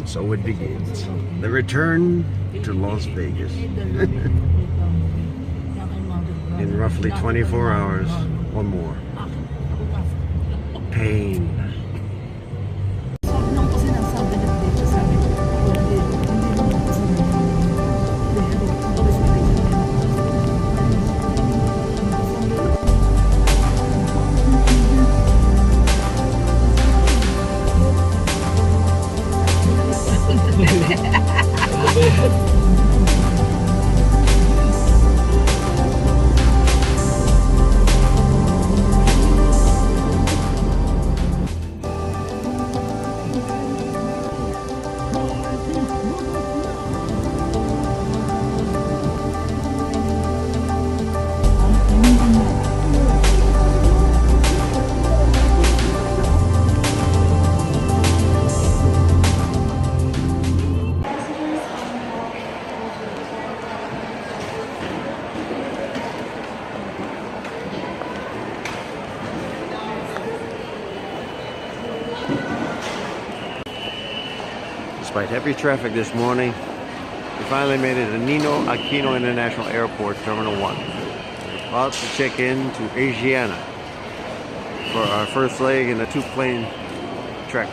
So it begins. The return to Las Vegas. In roughly 24 hours or more. Pain. Despite heavy traffic this morning, we finally made it to Nino Aquino International Airport, Terminal 1. We're about to check in to Asiana for our first leg in a two-plane trek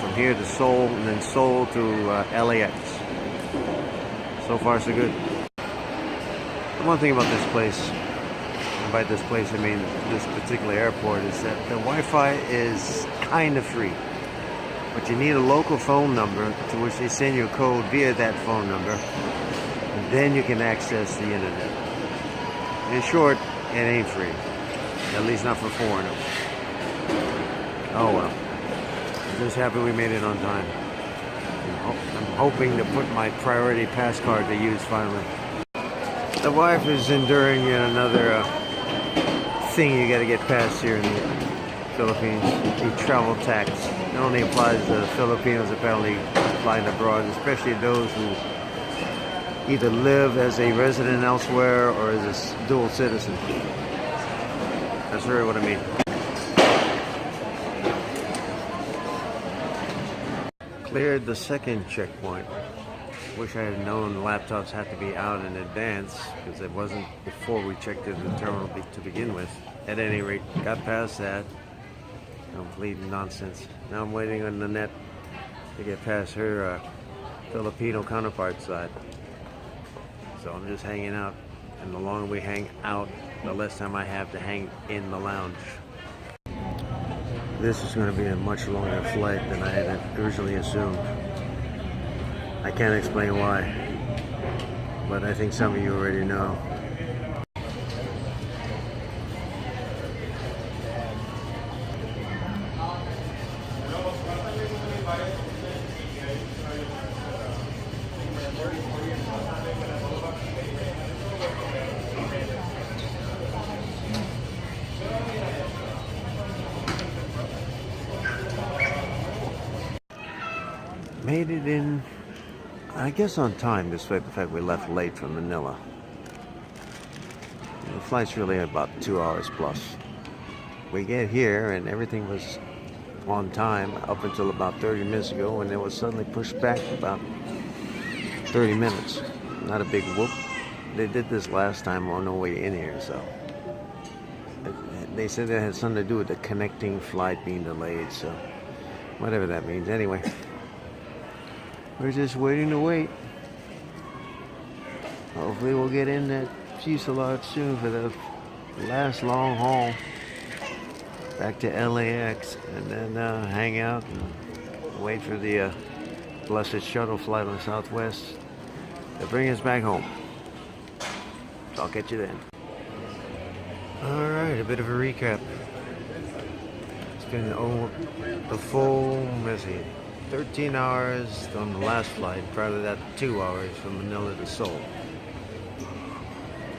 from here to Seoul and then Seoul to LAX. So far, so good. The one thing about this place, and by this place I mean this particular airport, is that the Wi-Fi is kind of free. But you need a local phone number to which they send you a code via that phone number, and then you can access the internet. In short, it ain't free. At least not for foreigners. Oh well. I'm just happy we made it on time. I'm hoping to put my priority pass card to use finally. The wife is enduring yet another thing you gotta get past here in the Philippines, the travel tax. It only applies to Filipinos apparently flying abroad, especially those who either live as a resident elsewhere or as a dual citizen. That's really what I mean. Cleared the second checkpoint. Wish I had known laptops had to be out in advance, because it wasn't before we checked into the terminal to begin with. At any rate, got past that. Complete nonsense. Now I'm waiting on Nanette to get past her Filipino counterpart side. So I'm just hanging out, and the longer we hang out, the less time I have to hang in the lounge. This is going to be a much longer flight than I had originally assumed. I can't explain why, but I think some of you already know. Made it in, I guess, on time, despite the fact we left late from Manila. The flight's really about 2 hours plus. We get here and everything was on time up until about 30 minutes ago, and it was suddenly pushed back about 30 minutes. Not a big whoop. They did this last time on the way in here, so. They said it had something to do with the connecting flight being delayed, so whatever that means. Anyway. We're just waiting to wait. Hopefully we'll get in that fuselage soon for the last long haul back to LAX, and then hang out and wait for the blessed shuttle flight on Southwest to bring us back home. So I'll catch you then. Alright, a bit of a recap. It's been the full, messy 13 hours on the last flight. Prior to that, 2 hours from Manila to Seoul.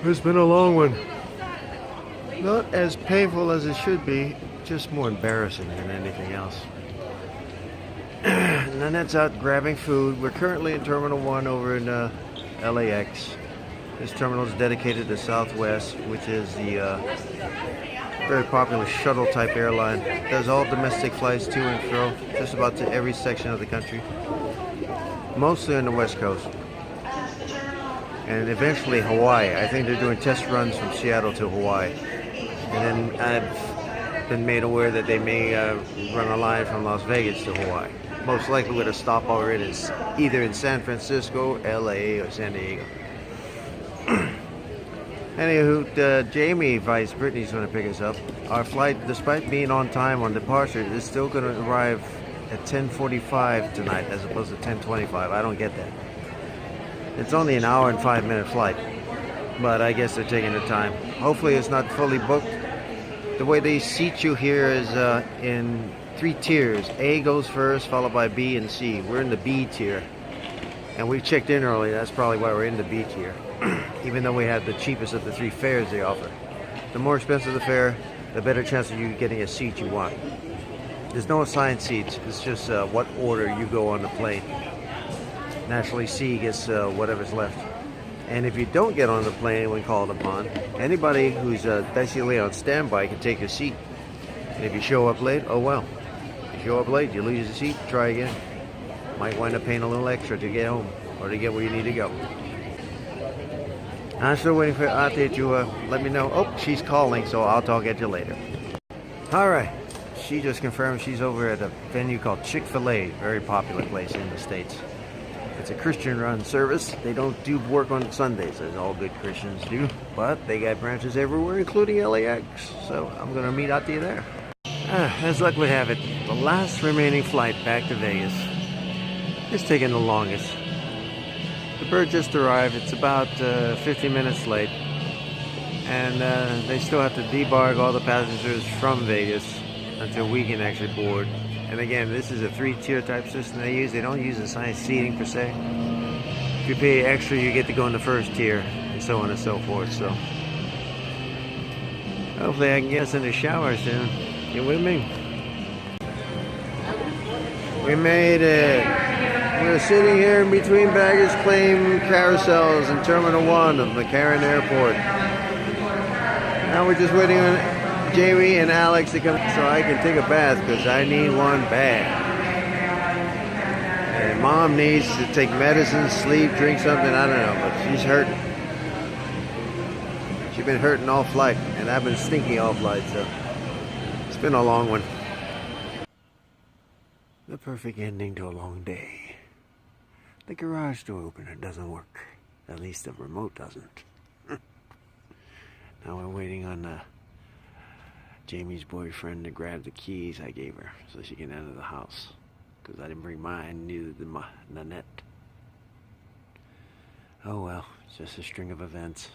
It's been a long one. Not as painful as it should be, just more embarrassing than anything else. Nanette's out grabbing food. We're currently in Terminal 1 over in LAX. This terminal is dedicated to Southwest, which is the very popular shuttle type airline. Does all domestic flights to and fro, just about to every section of the country. mostly on the West Coast. And eventually Hawaii. I think they're doing test runs from Seattle to Hawaii. And then I've been made aware that they may run a line from Las Vegas to Hawaii. Most likely with a stopover in either in San Francisco, LA, or San Diego. Anywho, Jamie Vice, Brittany's going to pick us up. Our flight, despite being on time on departure, is still going to arrive at 10:45 tonight as opposed to 10:25. I don't get that. It's only an hour and 5-minute flight, but I guess they're taking the time. Hopefully it's not fully booked. The way they seat you here is in 3 tiers. A goes first, followed by B and C. We're in the B tier, and we checked in early. That's probably why we're in the B tier, even though we have the cheapest of the 3 fares they offer. The more expensive the fare, the better chance of you getting a seat you want. There's no assigned seats. It's just what order you go on the plane. Naturally, C gets whatever's left. And if you don't get on the plane when called upon, anybody who's basically on standby can take your seat. And if you show up late, oh well. If you show up late, you lose your seat, try again. Might wind up paying a little extra to get home or to get where you need to go. I'm still waiting for Ate to let me know. Oh, she's calling, so I'll talk at you later. All right. She just confirmed she's over at a venue called Chick-fil-A, very popular place in the States. It's a Christian-run service. They don't do work on Sundays, as all good Christians do, but they got branches everywhere, including LAX. So I'm going to meet Ate there. As luck would have it, the last remaining flight back to Vegas is taking the longest. The bird just arrived. It's about 50 minutes late, and they still have to debark all the passengers from Vegas until we can actually board. And again, this is a 3-tier type system they use. They don't use assigned seating per se. If you pay extra, you get to go in the first tier, and so on and so forth. So hopefully I can get us in the shower soon. You with me? We made it. We're sitting here in between baggage claim carousels in Terminal 1 of McCarran Airport. Now we're just waiting on Jamie and Alex to come so I can take a bath because I need one bad. And Mom needs to take medicine, sleep, drink something, I don't know, but she's hurting. She's been hurting all flight, and I've been stinky all flight, so it's been a long one. The perfect ending to a long day. The garage door opener doesn't work. At least the remote doesn't. Now we're waiting on Jamie's boyfriend to grab the keys I gave her so she can enter the house. Because I didn't bring mine, neither did Nanette. Oh well, it's just a string of events.